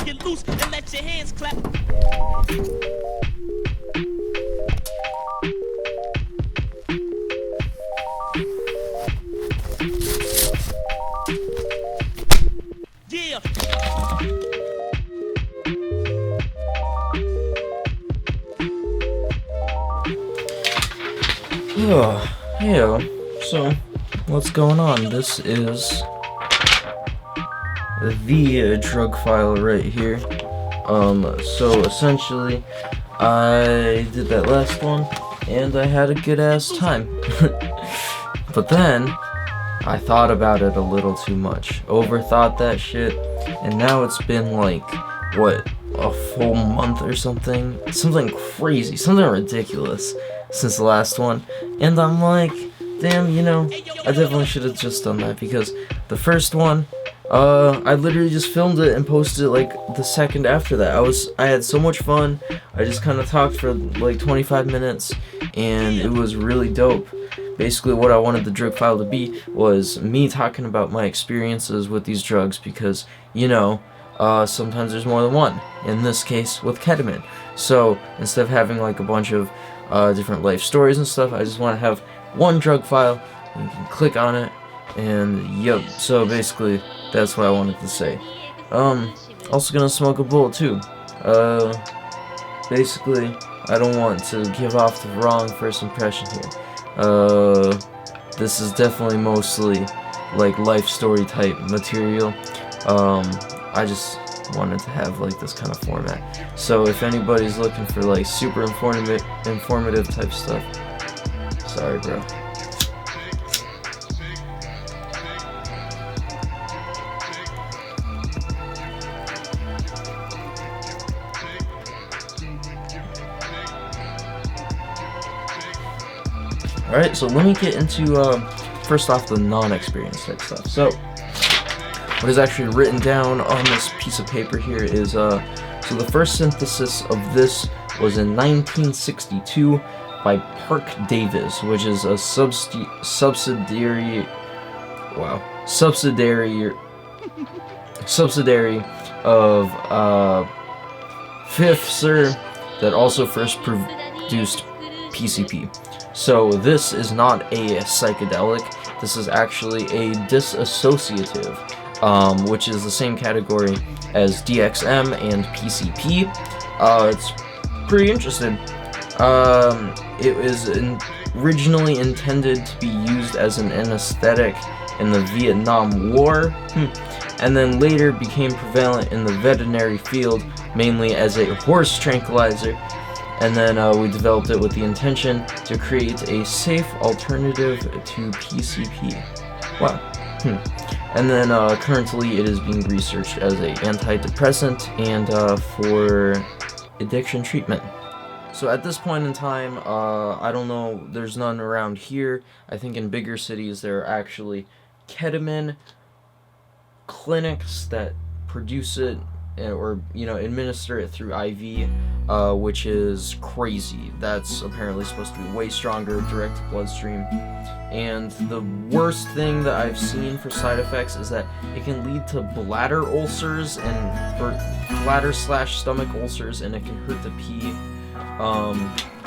Get loose and let your hands clap. Yeah. Oh, hey, so what's going on? This is the drug file right here. So essentially, I did that last one, and I had a good ass time. But then, I thought about it a little too much. Overthought that shit, and now it's been like, what, a full month or something? Something crazy, something ridiculous since the last one. And I'm like, damn, I definitely should have just done that, because the first one, I literally just filmed it and posted it like the second after that. I had so much fun. I just kind of talked for like 25 minutes, and it was really dope. Basically, what I wanted the drug file to be was me talking about my experiences with these drugs, because, sometimes there's more than one. In this case, with ketamine. So, instead of having like a bunch of different life stories and stuff, I just want to have one drug file, and you can click on it, and yep. So basically, that's what I wanted to say. Also gonna smoke a bowl too. Basically, I don't want to give off the wrong first impression here. This is definitely mostly like life story type material. I just wanted to have like this kind of format. So if anybody's looking for like super informative type stuff, sorry, bro. Alright, so let me get into, first off, the non-experience type stuff. So, what is actually written down on this piece of paper here is, so the first synthesis of this was in 1962 by Park Davis, which is a subsidiary of, Pfizer, that also first produced PCP. So this is not a psychedelic, this is actually a dissociative, which is the same category as DXM and PCP. It's pretty interesting. It was originally intended to be used as an anesthetic in the Vietnam War, and then later became prevalent in the veterinary field, mainly as a horse tranquilizer. And then we developed it with the intention to create a safe alternative to PCP. Wow. And then currently it is being researched as an antidepressant and for addiction treatment. So at this point in time, I don't know, there's none around here. I think in bigger cities there are actually ketamine clinics that produce it or administer it through IV, which is crazy. That's apparently supposed to be way stronger, direct to bloodstream. And the worst thing that I've seen for side effects is that it can lead to bladder ulcers or bladder/stomach ulcers, and it can hurt the pee. So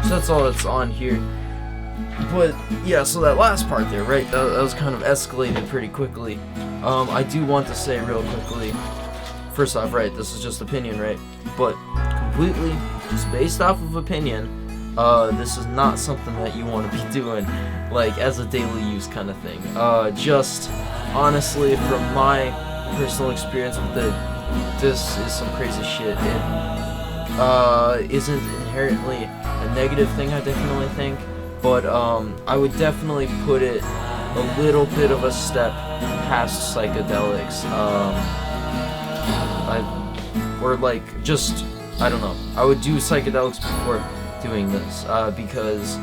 that's all that's on here. But yeah, so that last part there, right? That was kind of escalated pretty quickly. I do want to say real quickly. First off, right, this is just opinion, right? But completely just based off of opinion, this is not something that you want to be doing, like, as a daily use kind of thing. Just, honestly, from my personal experience with it, this is some crazy shit. It isn't inherently a negative thing, I definitely think, but I would definitely put it a little bit of a step past psychedelics. I don't know. I would do psychedelics before doing this, because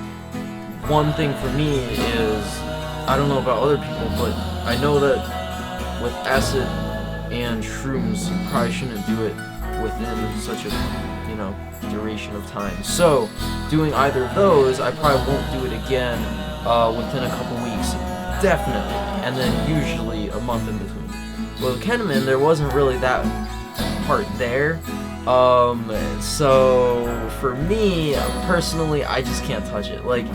one thing for me is, I don't know about other people, but I know that with acid and shrooms, you probably shouldn't do it within such a, duration of time. So, doing either of those, I probably won't do it again within a couple weeks, definitely, and then usually a month in between. Well, with ketamine, there wasn't really that part there. So for me personally, I just can't touch it, like,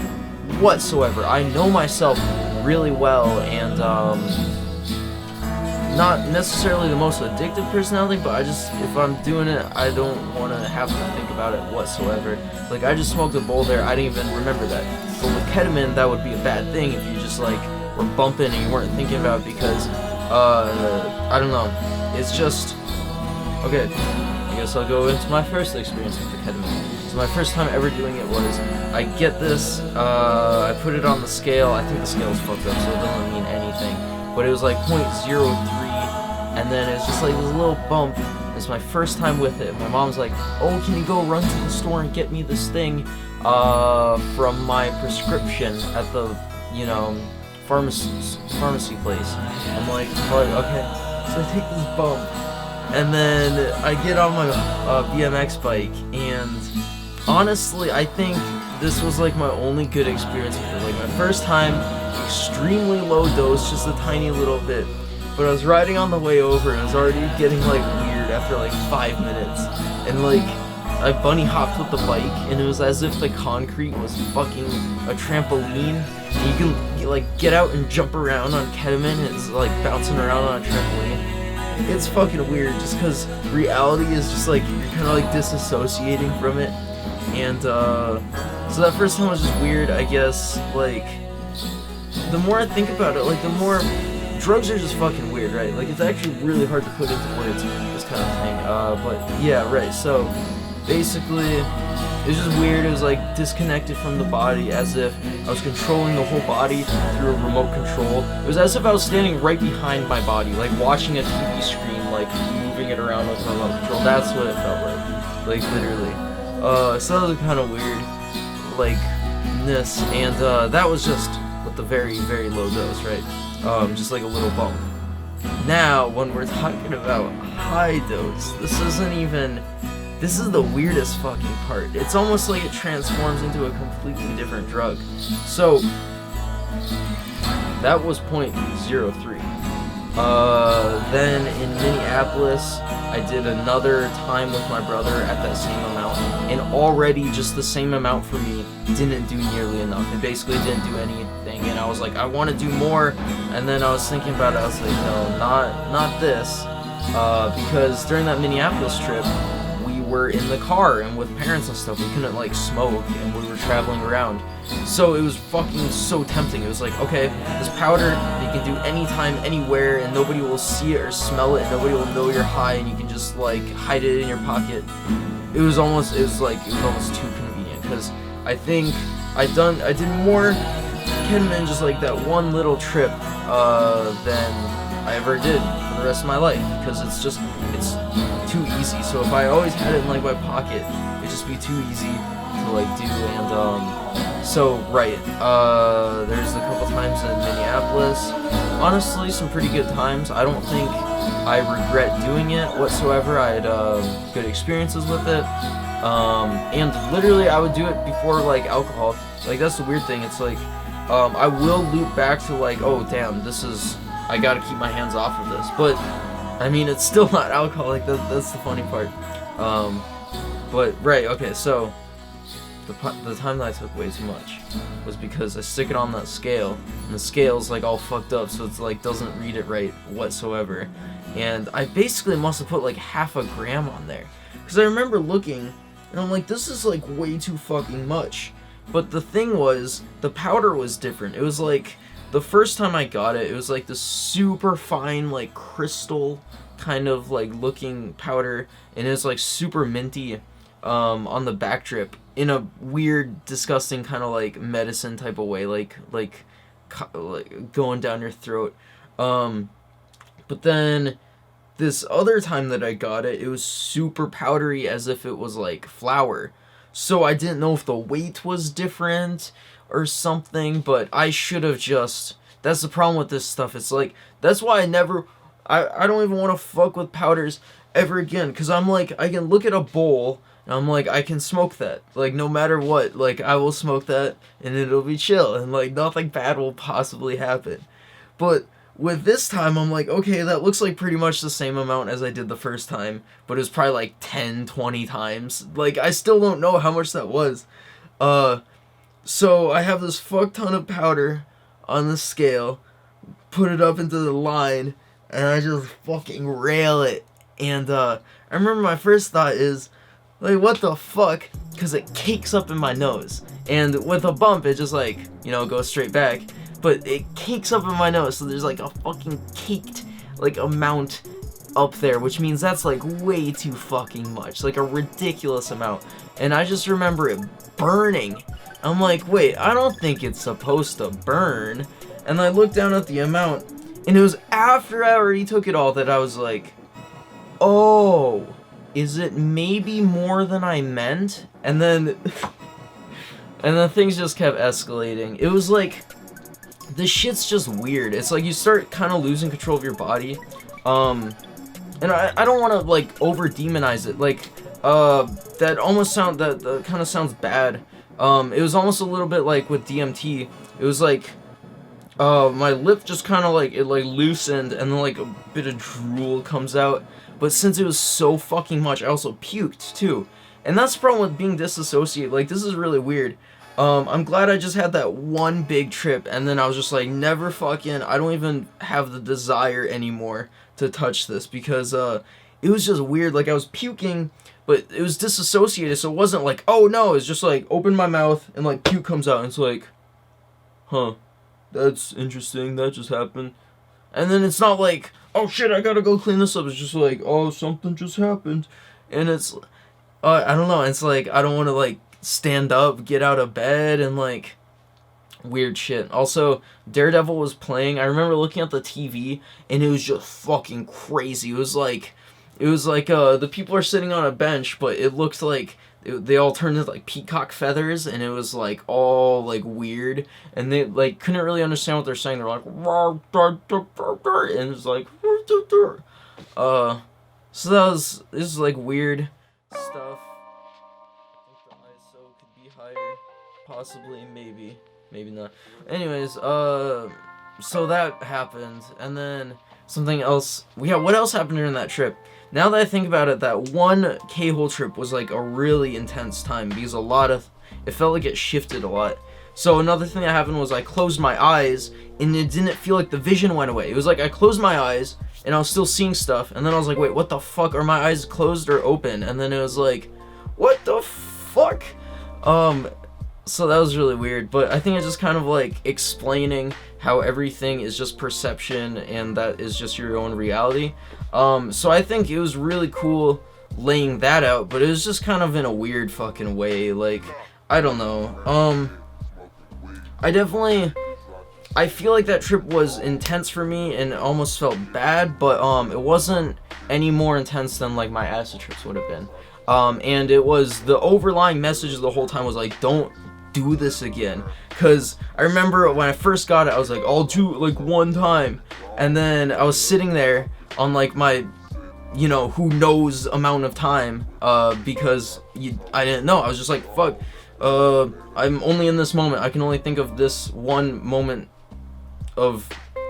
whatsoever. I know myself really well, and not necessarily the most addictive personality, but I just, if I'm doing it, I don't want to have to think about it whatsoever. Like, I just smoked a bowl there, I didn't even remember that. But with ketamine, that would be a bad thing if you just, like, were bumping and you weren't thinking about it, because, I don't know. It's just, okay, I guess I'll go into my first experience with the ketamine. So my first time ever doing it was, I get this, I put it on the scale. I think the scale's fucked up, so it doesn't mean anything. But it was like 0.03, and then it's just like this little bump. It's my first time with it. My mom's like, oh, can you go run to the store and get me this thing from my prescription at the, you know, pharmacy place. I'm like, okay. So I take this bump, and then I get on my BMX bike, and honestly, I think this was like my only good experience with it. Like, my first time, extremely low dose, just a tiny little bit. But I was riding on the way over, and it was already getting like weird after like 5 minutes. And like, I bunny hopped with the bike, and it was as if the concrete was fucking a trampoline. And you can like get out and jump around on ketamine, and it's like bouncing around on a trampoline. It's fucking weird, just because reality is just like, you're kind of like disassociating from it. And so that first time was just weird, I guess. Like, the more I think about it, like, the more drugs are just fucking weird, right? Like, it's actually really hard to put into words, this kind of thing. But yeah, right. So basically, it was just weird. It was like disconnected from the body, as if I was controlling the whole body through a remote control. It was as if I was standing right behind my body, like watching a TV screen, like moving it around with a remote control. That's what it felt like literally. So that was kind of weird, like, this, and that was just with the very, very low dose, right? Just like a little bump. Now, when we're talking about high dose, this is the weirdest fucking part. It's almost like it transforms into a completely different drug. So, that was 0.03. Then in Minneapolis, I did another time with my brother at that same amount, and already just the same amount for me didn't do nearly enough. It basically didn't do anything, and I was like, I want to do more, and then I was thinking about it, I was like, no, not this, because during that Minneapolis trip, we were in the car, and with parents and stuff, we couldn't, like, smoke, and we were traveling around, so it was fucking so tempting. It was like, okay, this powder, you can do anytime, anywhere, and nobody will see it or smell it, and nobody will know you're high, and you can just, like, hide it in your pocket. It was almost too convenient, because I think I did more ketamine just like that one little trip than I ever did for the rest of my life, because it's too easy. So if I always had it in like my pocket, it'd just be too easy to like do. And so right, there's a couple times in Minneapolis. Honestly, some pretty good times. I don't think I regret doing it whatsoever. I had good experiences with it. And literally I would do it before like alcohol. Like, that's the weird thing. It's like, I will loop back to like, oh damn, I gotta keep my hands off of this. But, I mean, it's still not alcohol. Like, that's the funny part. But, right, okay, so, the time that I took way too much was because I stick it on that scale, and the scale's like all fucked up, so it's like doesn't read it right whatsoever. And I basically must have put like half a gram on there, because I remember looking, and I'm like, this is like way too fucking much. But the thing was, the powder was different. It was like, the first time I got it, it was like this super fine, like crystal kind of like looking powder, and it was like super minty on the back drip, in a weird, disgusting kind of like medicine type of way, like going down your throat. But then this other time that I got it, it was super powdery, as if it was like flour. So I didn't know if the weight was different or something, but I should have just... That's the problem with this stuff. It's like, that's why I don't even want to fuck with powders ever again, because I'm like, I can look at a bowl, and I'm like, I can smoke that. Like, no matter what, like, I will smoke that, and it'll be chill, and like, nothing bad will possibly happen. But with this time, I'm like, okay, that looks like pretty much the same amount as I did the first time, but it was probably like 10, 20 times. Like, I still don't know how much that was. So I have this fuck ton of powder on the scale, put it up into the line, and I just fucking rail it. And I remember my first thought is, like, what the fuck? Because it cakes up in my nose. And with a bump, it just, like, you know, goes straight back. But it cakes up in my nose, so there's, like, a fucking caked, like, amount up there, which means that's, like, way too fucking much. Like, a ridiculous amount. And I just remember it burning. I'm like, wait, I don't think it's supposed to burn. And I looked down at the amount, and it was after I already took it all that I was like, oh, is it maybe more than I meant? And then things just kept escalating. It was like, this shit's just weird. It's like you start kind of losing control of your body. And I don't want to, like, over-demonize it. Like, that kind of sounds bad. It was almost a little bit like with DMT. It was like, my lip just kind of like, it like loosened, and then like a bit of drool comes out. But since it was so fucking much, I also puked too. And that's the problem with being disassociated. Like, this is really weird. I'm glad I just had that one big trip, and then I was just like, never fucking, I don't even have the desire anymore to touch this, because it was just weird. Like, I was puking, but it was disassociated, so it wasn't like, oh no, it's just like, open my mouth, and like, puke comes out, and it's like, huh, that's interesting, that just happened. And then it's not like, oh shit, I gotta go clean this up. It's just like, oh, something just happened. And it's, I don't know, it's like, I don't want to, like, stand up, get out of bed, and, like, weird shit. Also, Daredevil was playing. I remember looking at the TV, and it was just fucking crazy. It was like, the people are sitting on a bench, but it looked like they all turned into, like, peacock feathers, and it was, like, all, like, weird, and they, like, couldn't really understand what they're saying. They're like, and it was like, so this is, like, weird stuff. I think the ISO could be higher, possibly, maybe not. Anyways, so that happened, and then something else, what else happened during that trip? Now that I think about it, that one K-hole trip was like a really intense time, because it felt like it shifted a lot. So another thing that happened was I closed my eyes, and it didn't feel like the vision went away. It was like I closed my eyes, and I was still seeing stuff, and then I was like, wait, what the fuck, are my eyes closed or open? And then it was like, what the fuck? So that was really weird, but I think it's just kind of like explaining how everything is just perception, and that is just your own reality. So I think it was really cool laying that out, but it was just kind of in a weird fucking way. Like, I don't know. I feel like that trip was intense for me, and it almost felt bad, but it wasn't any more intense than like my acid trips would have been. And it was, the overlying message the whole time was like, don't do this again. Cause I remember when I first got it, I was like, I'll do it like one time, and then I was sitting there on like my, you know, who knows amount of time, because I didn't know. I was just like, fuck, I'm only in this moment. I can only think of this one moment of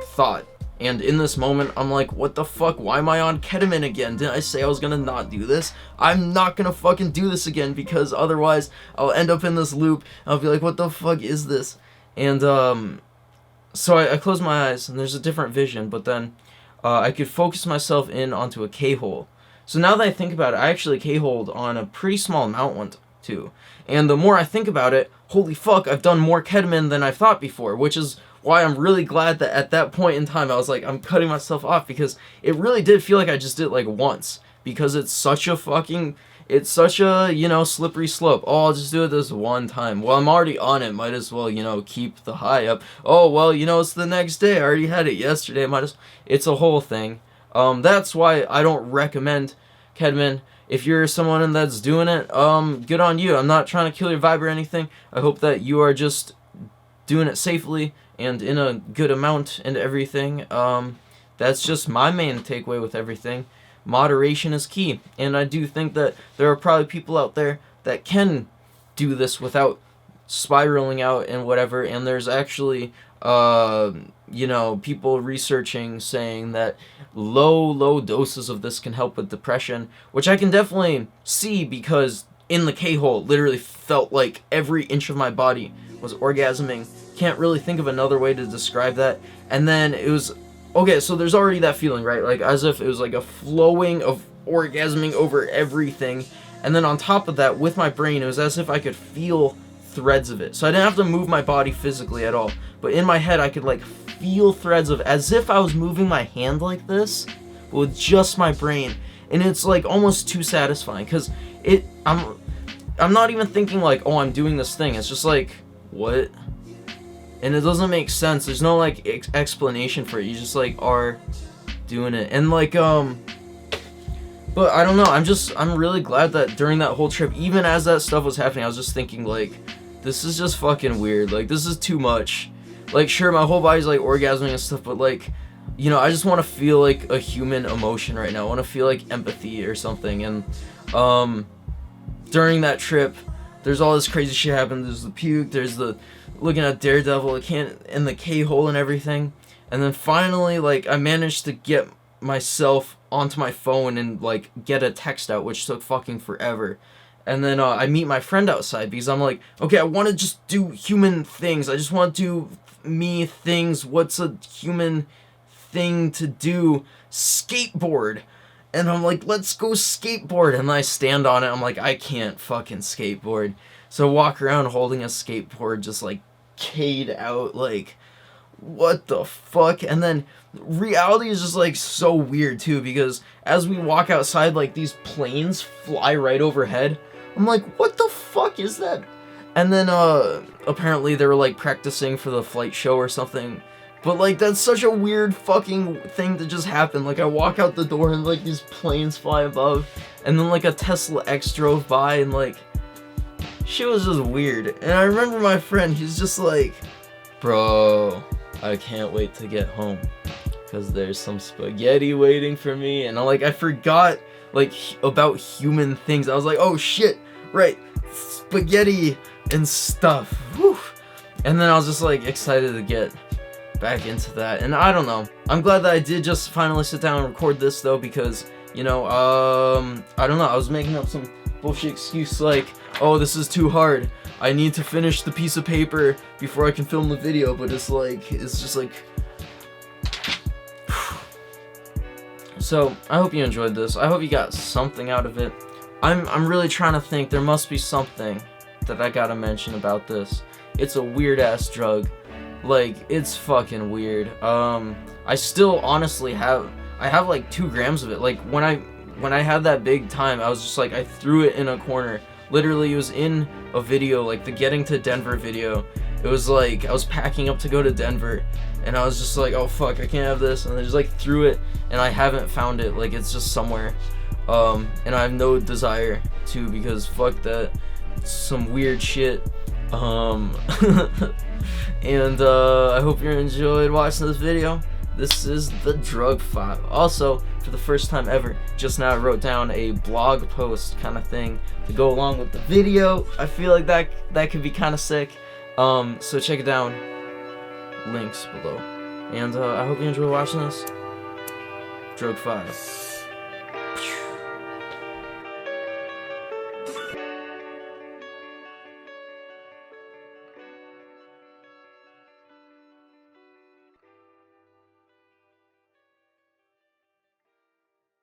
thought. And in this moment, I'm like, what the fuck? Why am I on ketamine again? Didn't I say I was gonna not do this? I'm not gonna fucking do this again, because otherwise I'll end up in this loop. I'll be like, what the fuck is this? And so I close my eyes, and there's a different vision, but then I could focus myself in onto a K-hole. So now that I think about it, I actually K-holed on a pretty small amount one too. And the more I think about it, holy fuck, I've done more ketamine than I thought before, which is why I'm really glad that at that point in time I was like, I'm cutting myself off, because it really did feel like I just did it like once, because it's such a, you know, slippery slope. Oh, I'll just do it this one time. Well, I'm already on it, might as well, you know, keep the high up. Oh, well, you know, it's the next day, I already had it yesterday, it's a whole thing. That's why I don't recommend ketamine. If you're someone that's doing it, good on you. I'm not trying to kill your vibe or anything. I hope that you are just doing it safely and in a good amount and everything. That's just my main takeaway with everything. Moderation is key, and I do think that there are probably people out there that can do this without spiraling out and whatever, and there's actually you know, people researching saying that low doses of this can help with depression, which I can definitely see because in the K-hole, literally felt like every inch of my body was orgasming. Can't really think of another way to describe that. And then it was, okay, so there's already that feeling, right? Like as if it was like a flowing of orgasming over everything. And then on top of that, with my brain, it was as if I could feel threads of it. So I didn't have to move my body physically at all. But in my head, I could like feel threads of, as if I was moving my hand like this, but with just my brain. And it's like almost too satisfying because I'm not even thinking like, oh, I'm doing this thing. It's just like, what? And it doesn't make sense. There's no like explanation for it. You just like are doing it. And like but I don't know. I'm really glad that during that whole trip, even as that stuff was happening, I was just thinking like, this is just fucking weird. Like this is too much. Like sure, my whole body's like orgasming and stuff, but like, you know, I just want to feel like a human emotion right now. I want to feel like empathy or something. And during that trip, there's all this crazy shit happened. There's the puke, there's the looking at Daredevil, and the K-hole and everything. And then finally, like, I managed to get myself onto my phone and, like, get a text out, which took fucking forever. And then I meet my friend outside because I'm like, okay, I want to just do human things. I just want to do me things. What's a human thing to do? Skateboard. And I'm like, let's go skateboard. And I stand on it. I'm like, I can't fucking skateboard. So I walk around holding a skateboard, just like K'd out, like, what the fuck? And then reality is just like so weird too, because as we walk outside, like these planes fly right overhead. I'm like, what the fuck is that? And then apparently they were like practicing for the flight show or something. But like that's such a weird fucking thing to just happen. Like I walk out the door and like these planes fly above, and then like a Tesla X drove by, and like shit was just weird. And I remember my friend, he's just like, bro, I can't wait to get home because there's some spaghetti waiting for me. And I forgot like about human things. I was like, oh shit, right, spaghetti and stuff. Whew. And then I was just like excited to get back into that. And I don't know, I'm glad that I did just finally sit down and record this though, because you know, I don't know, I was making up some bullshit excuse like, oh, this is too hard, I need to finish the piece of paper before I can film the video. But it's just like so I hope you enjoyed this. I hope you got something out of it. I'm really trying to think. There must be something that I gotta mention about this. It's a weird ass drug. Like, it's fucking weird. I still honestly have like 2 grams of it. Like when I had that big time, I was just like, I threw it in a corner. Literally, it was in a video, like the Getting to Denver video. It was like, I was packing up to go to Denver, and I was just like, oh fuck, I can't have this, and I just like threw it, and I haven't found it. Like, it's just somewhere. And I have no desire to, because fuck that. It's some weird shit. And I hope you enjoyed watching this video. This is the drug file. Also, for the first time ever, just now I wrote down a blog post kind of thing to go along with the video. I feel like that could be kind of sick. So check it down. Links below. And I hope you enjoy watching this. Drug file.